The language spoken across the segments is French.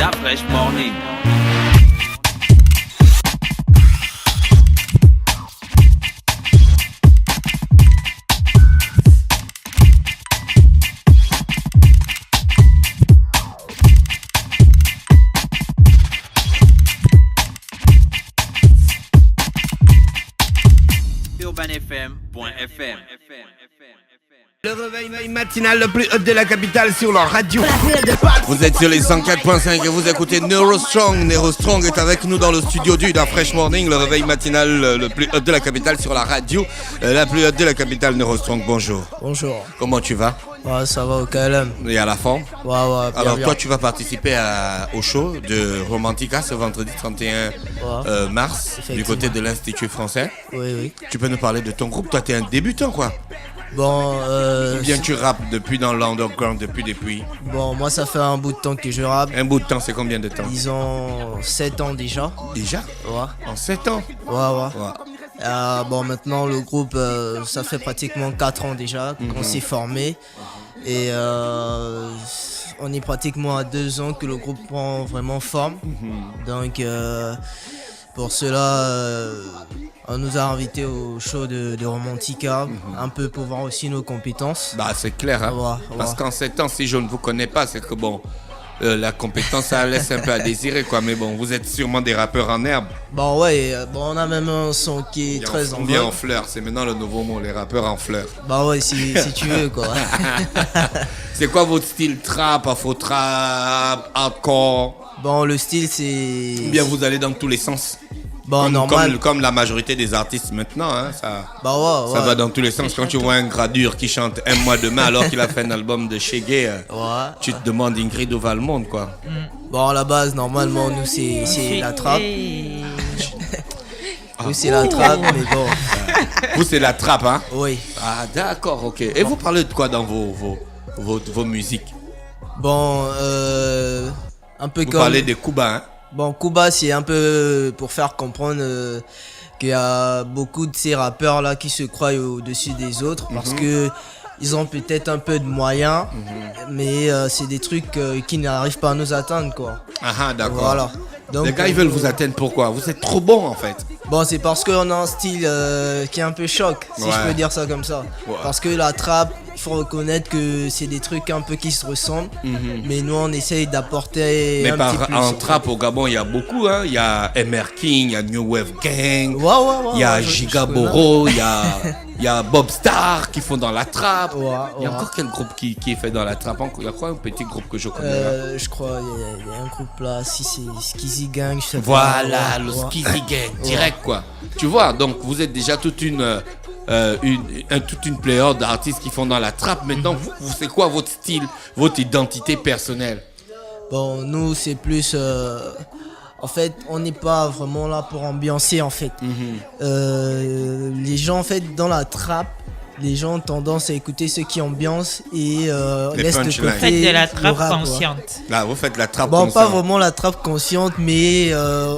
Da Fresh Morning. UrbanFM.fm. Le réveil matinal le plus haut de la capitale sur la radio. Vous êtes sur les 104.5 et vous écoutez Neurostrong. Neurostrong est avec nous dans le studio du Da Fresh Morning. Le réveil matinal le plus haut de la capitale sur la radio. La plus haute de la capitale, Neurostrong. Bonjour. Bonjour. Comment tu vas? Ouais, ça va au KLM. Et à la forme? Ouais, bien, Alors bien. toi, tu vas participer au show de Romantica ce vendredi 31 mars du côté de l'Institut français. Oui. Tu peux nous parler de ton groupe? Toi, t'es un débutant, quoi. Bon, Ou bien tu rappes depuis dans l'underground depuis? Bon, moi ça fait un bout de temps que je rappe. Un bout de temps, c'est combien de temps? Disons 7 ans déjà. Déjà? Ouais. En 7 ans? Ouais. Bon, maintenant le groupe, ça fait pratiquement 4 ans déjà qu'on s'est formé. Et on est pratiquement à 2 ans que le groupe prend vraiment forme. Donc pour cela, on nous a invités au show de Romantica, un peu pour voir aussi nos compétences. Bah c'est clair, hein? Ouais. Parce qu'en 7 ans, si je ne vous connais pas, c'est que bon, la compétence, ça laisse un peu à désirer, quoi. Mais bon, vous êtes sûrement des rappeurs en herbe. Bon, ouais, on a même un son qui est très en On vient en vogue. fleurs, c'est maintenant le nouveau mot, les rappeurs en fleurs. Bah ouais, si tu veux, quoi. C'est quoi votre style? Trap, afro-trap, hardcore? Bon, le style, c'est... Ou bien vous allez dans tous les sens? Bon, normal. Comme la majorité des artistes maintenant, hein, ça Bah ouais. va dans tous les sens. Quand tu vois un gradure qui chante Un mois demain alors qu'il a fait un album de Shaggy, tu te demandes Ingrid où va le monde, quoi. Bon, à la base, normalement, nous, c'est la trappe. Nous, c'est la trappe, mais bon. Vous, c'est la trappe, hein? Oui. Ah, d'accord, ok. Et vous parlez de quoi dans vos musiques? Bon, un peu Vous comme... parlez des Cubains, hein? Bon, Cuba, c'est un peu pour faire comprendre qu'il y a beaucoup de ces rappeurs-là qui se croient au-dessus des autres parce que ils ont peut-être un peu de moyens, mais c'est des trucs qui n'arrivent pas à nous atteindre, quoi. Ah, d'accord. Voilà. Donc, Les gars, ils veulent vous atteindre pourquoi? Vous êtes trop bons, en fait. Bon, c'est parce qu'on a un style qui est un peu choc, si je peux dire ça comme ça. Ouais. Parce que la trappe, il faut reconnaître que c'est des trucs un peu qui se ressemblent, mais nous on essaye d'apporter Mais un petit plus. en trap au Gabon, il y a beaucoup, hein. Il y a MR King, il y a New Wave Gang, Ouais, il y a je Giga connais. Boro, il y a Bob Star qui font dans la trappe. Ouais, Il y a ouais. encore quel groupe qui est fait dans la trappe? Il y a quoi un petit groupe que je connais là? Je crois il y a un groupe là, si c'est Skizzy Gang, je sais pas. Voilà, le Ouais. Skizzy Gang, direct quoi. Tu vois, donc vous êtes déjà toute une pléiade d'artistes qui font dans la trappe. Maintenant, vous c'est quoi votre style, votre identité personnelle? Bon, nous c'est plus. En fait, on n'est pas vraiment là pour ambiancer en fait. Les gens en fait dans la trappe, les gens ont tendance à écouter ceux qui ambiancent et laissent de punchlines. côté Faites de la le trappe rap, ouais. consciente. Là, vous faites la trappe Bon, consciente. pas vraiment la trappe consciente, mais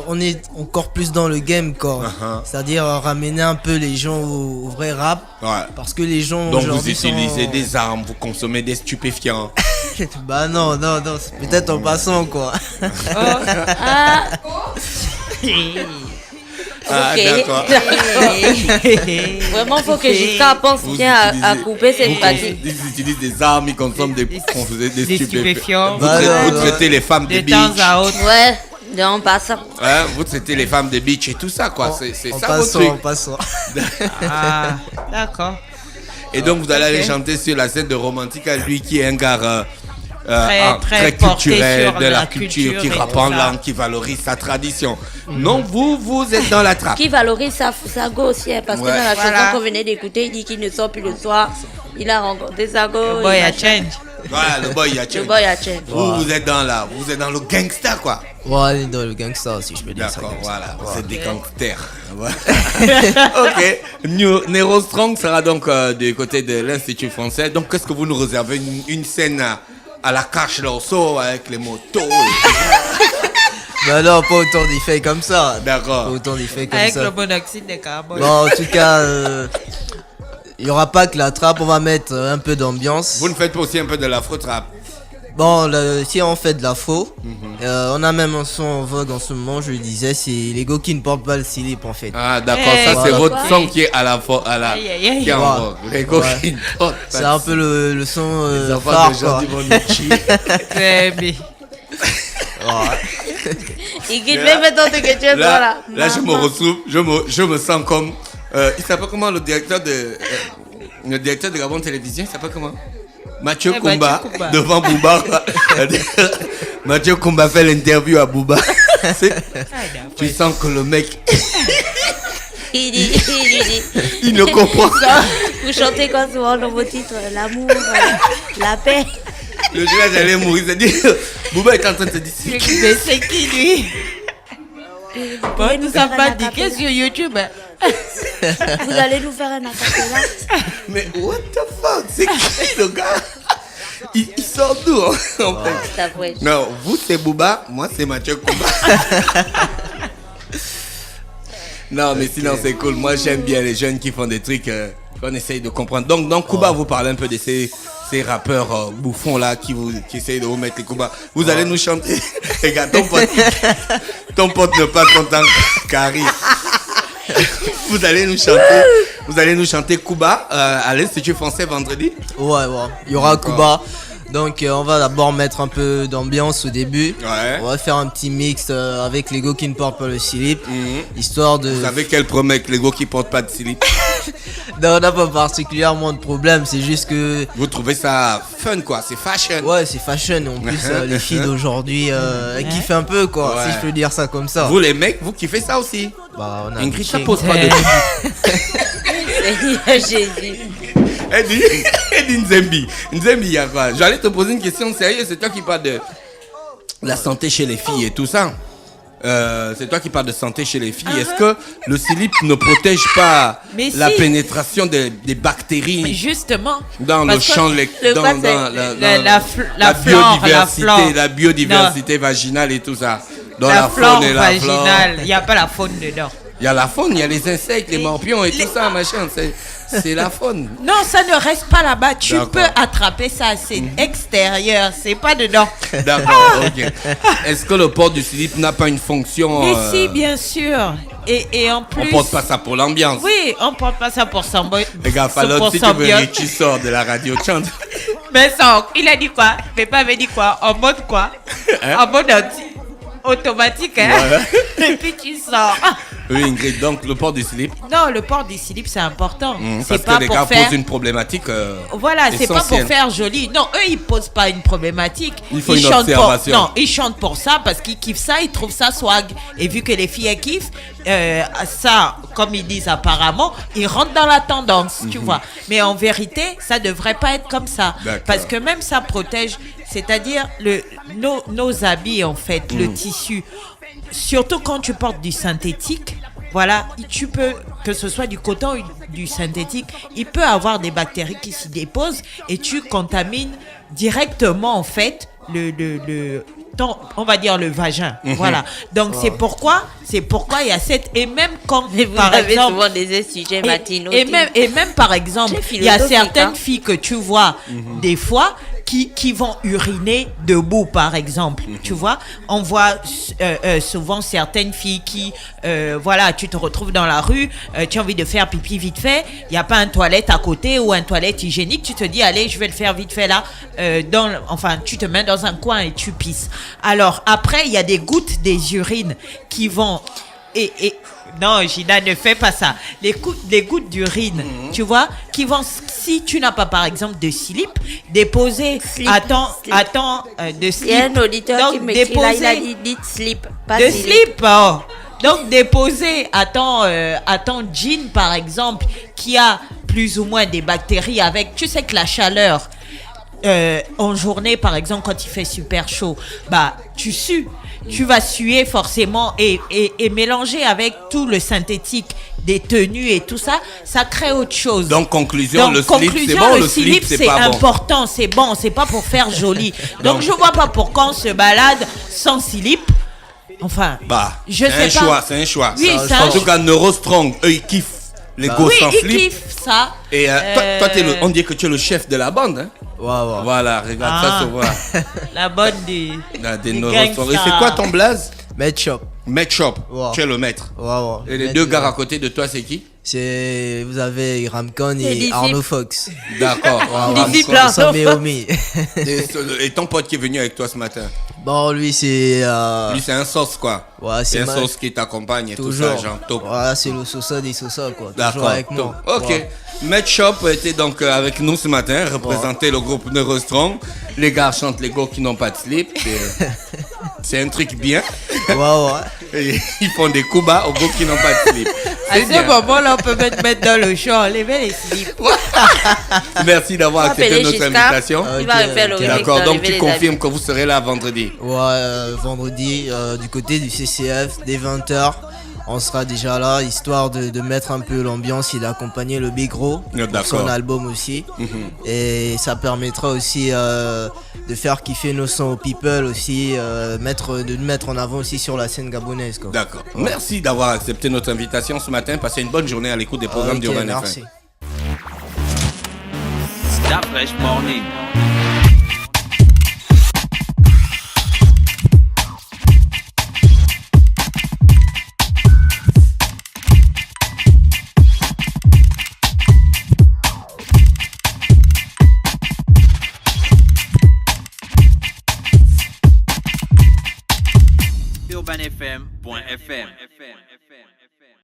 on est encore plus dans le game, quoi. C'est-à-dire ramener un peu les gens au vrai rap. Ouais. Parce que les gens Donc vous aujourd'hui utilisez sont... des armes, vous consommez des stupéfiants. Bah non, c'est peut-être en passant, quoi. Ah, d'accord. Vraiment, faut que Jusqu'à pense Vous bien à utilisez- couper cette partie. Ils utilisent des armes, ils consomment des Des stupéfiants. Vous, Bah traitez, non, vous traitez les femmes de De temps bitch. à autre. Ouais, en passant. Hein, vous traitez les femmes de bitch et tout ça, quoi. C'est En ça votre truc. passant. Ah, d'accord. Et donc vous allez aller Ok. chanter sur la scène de Romantica, lui qui est un gars Très très porté culturel, sur de la la culture, qui culture et rappe tout en ça. langue, qui valorise sa tradition. Non, vous êtes dans la trappe. Qui valorise sa go aussi, hein, parce Ouais. que dans la Voilà. chanson qu'on venait d'écouter, il dit qu'il ne sort plus le soir. Il a rencontré sa go. Le boy il a a change. Voilà, le boy, il y a Le change. boy a change. Vous êtes dans le gangsta, quoi. Ouais, on est dans le gangsta, si je peux dire ça D'accord, comme ça. voilà, vous êtes des gangsters. Voilà. Ok, Nero Strong sera donc du côté de l'Institut français. Donc, qu'est-ce que vous nous réservez? Une scène à la cache l'orceau avec les motos. Bah non, pas autant d'effets comme ça. D'accord. Pas autant d'effets comme Avec ça. le monoxyde de carbone. Bon, en tout cas, il y aura pas que la trappe, on va mettre un peu d'ambiance. Vous ne faites pas aussi un peu de l'afro-trap? Bon, si on fait de l'afro, on a même un son en vogue en ce moment, je le disais, c'est les go qui ne portent pas le slip en fait. Ah d'accord, ça c'est votre son qui est à la qui est en vogue. Les go qui ne portent pas. C'est un peu le son les enfants phare, de gens quoi. qui vont nous chier. Très bien. Il quitte même tant que tu es Là, là. je me retrouve, je me sens comme il s'appelle comment le directeur de Gabon Télévision, il s'appelle comment? Mathieu Koumba devant Bouba. Mathieu Koumba fait l'interview à Bouba. Tu sens que le mec Il dit. il ne comprend pas. Vous chantez quoi souvent dans vos titres? L'amour, la paix. Le jour là j'allais mourir, c'est-à-dire Bouba est en train de se dire Mais c'est qui lui? Bon, nous sommes pas dit qu'est-ce sur YouTube? Vous allez nous faire un acapella? mais what the fuck, c'est qui le gars? Il sort d'où en fait? C'est vrai. Non, vous c'est Bouba, moi c'est Mathieu Koumba. Non mais sinon c'est cool, moi j'aime bien les jeunes qui font des trucs qu'on essaye de comprendre. Donc dans Kuba vous parlez un peu de ces rappeurs bouffons là qui essayent de vous mettre les Kuba. Vous allez nous chanter. Regarde ton pote ne pas content Carrie. Vous allez nous chanter Kuba à l'Institut français vendredi. Ouais, il y aura Kuba. Donc on va d'abord mettre un peu d'ambiance au début. Ouais. On va faire un petit mix avec les go qui ne portent pas le slip. Histoire de... Vous savez quel problème avec les gars qui portent pas de slip? Non, on n'a pas particulièrement de problème, c'est juste que... Vous trouvez ça fun quoi, c'est fashion. Ouais, c'est fashion. En plus, les filles d'aujourd'hui kiffent un peu quoi, Ouais. si je peux dire ça comme ça. Vous les mecs, vous kiffez ça aussi? Bah, on a Ingrid, ça kiffé. pose pas de Seigneur Jésus. Elle dit Nzembi. Nzembi, il y a quoi? J'allais te poser une question sérieuse. C'est toi qui parles de la santé chez les filles et tout ça. C'est toi qui parles de santé chez les filles. Est-ce que le slip ne protège pas Mais la si. pénétration des bactéries Justement. dans le Parce que champ la biodiversité vaginale et tout ça? Dans la flore faune et la flore. vaginale, il n'y a pas la faune dedans. Il y a la faune, il y a les insectes, les morpions et tout ça, machin. C'est la faune. Non, ça ne reste pas là-bas. Tu D'accord. peux attraper ça, c'est extérieur, c'est pas dedans. D'accord, ok. Est-ce que le port du slip n'a pas une fonction Mais si, bien sûr. Et en plus. On porte pas ça pour l'ambiance. Oui, on porte pas ça pour s'embêter. Les gars, Fallon, si tu veux, tu sors de la radio, chante. Mais ça, il a dit quoi? Pépé avait dit quoi? En mode quoi? Hein? En mode automatique, hein? Voilà. Et puis tu sors. Oui, Ingrid, donc le port du slip. Non, le port du slip, c'est important. Parce C'est que pas les pour gars faire. posent une problématique. Voilà, c'est pas pour essentielle. faire joli. Non, eux, ils posent pas une problématique. Il faut une chantent observation. Non, ils chantent pour ça parce qu'ils kiffent ça, ils trouvent ça swag. Et vu que les filles, elles kiffent, ça, comme ils disent apparemment, ils rentrent dans la tendance, tu vois. Mais en vérité, ça devrait pas être comme ça. D'accord. Parce que même ça protège, c'est-à-dire nos habits, en fait, le tissu. Surtout quand tu portes du synthétique, voilà, tu peux, que ce soit du coton ou du synthétique, il peut avoir des bactéries qui s'y déposent et tu contamines directement en fait on va dire le vagin. Voilà. Donc c'est pourquoi il y a cette, et même quand Mais vous par avez exemple souvent des sujets matinaux. et même par exemple, C'est il y a philosophique, certaines hein. filles que tu vois des fois qui vont uriner debout, par exemple. Tu vois, on voit souvent certaines filles qui, voilà, tu te retrouves dans la rue, tu as envie de faire pipi vite fait, il n'y a pas une toilette à côté ou une toilette hygiénique, tu te dis, allez, je vais le faire vite fait là, enfin, tu te mets dans un coin et tu pisses. Alors, après, il y a des gouttes des urines qui vont... Non, Gina, ne fais pas ça. Les gouttes d'urine, tu vois, qui vont, si tu n'as pas, par exemple, de slip, déposer Slip. de slip. Il y a un auditeur Donc, qui m'écrit là, il a déposer dit dites slip, pas de slip. slip. Oh. Donc, déposer à ton jean, par exemple, qui a plus ou moins des bactéries avec, tu sais que la chaleur, en journée, par exemple, quand il fait super chaud, bah, tu sues. Tu vas suer forcément et mélanger avec tout le synthétique des tenues et tout ça, ça crée autre chose. Donc, conclusion, le slip, c'est bon, le slip, c'est pas bon. Important, c'est bon, c'est pas pour faire joli. Donc, je vois pas pourquoi on se balade sans slip. Enfin, Bah, je c'est sais un pas. choix, c'est un choix. Oui, Ça, c'est en un tout cas, Neurostrong, eux, ils kiffent Les Bah, gosses Oui, sans il slip. kiffe ça. Et toi, on dit que tu es le chef de la bande. Hein? Ouais, ouais. Voilà, regarde, ça se voit. La bonne des Neurostrong. Et c'est quoi ton blaze? Med Shop. Maître Shop. Wow. Tu es le maître. Ouais, ouais. Et les Med deux Shop. gars à côté de toi, c'est qui? Vous avez Ramcon Les et disciples. Arnaud Fox. D'accord. Disciple, là. Sam et Omi. Et ton pote qui est venu avec toi ce matin? Bon, lui, c'est. Lui, c'est un sauce, quoi. Ouais, C'est un ma- sauce qui t'accompagne et Toujours. tout ça, genre top. Voilà, c'est le Sosa des Sosa, quoi. Toujours D'accord. avec moi. top. Ok. Ouais. Maître Shop était donc avec nous ce matin, représentait le groupe Neurostrong. Les gars chantent les gars qui n'ont pas de slip. C'est un truc bien. Ouais, ouais. Et ils font des coups bas aux gars qui n'ont pas de slip. À C'est ce bien. moment-là, on peut mettre dans le champ, enlever les slips. Merci d'avoir accepté Appelez notre Giscard. invitation. Il va Ok, refaire le ok. remix D'accord, donc d'enlever tu les confirmes que vous serez là vendredi. Ouais, vendredi, du côté du CCF, dès 20h, on sera déjà là, histoire de mettre un peu l'ambiance et d'accompagner le Big Ro pour D'accord. son album aussi. Et ça permettra aussi de faire kiffer nos sons aux people aussi, de nous mettre en avant aussi sur la scène gabonaise, quoi. D'accord. Merci d'avoir accepté notre invitation ce matin. Passez une bonne journée à l'écoute des programmes Ok, du Urban merci. FM. La Fresh Morning. UrbanFM.fm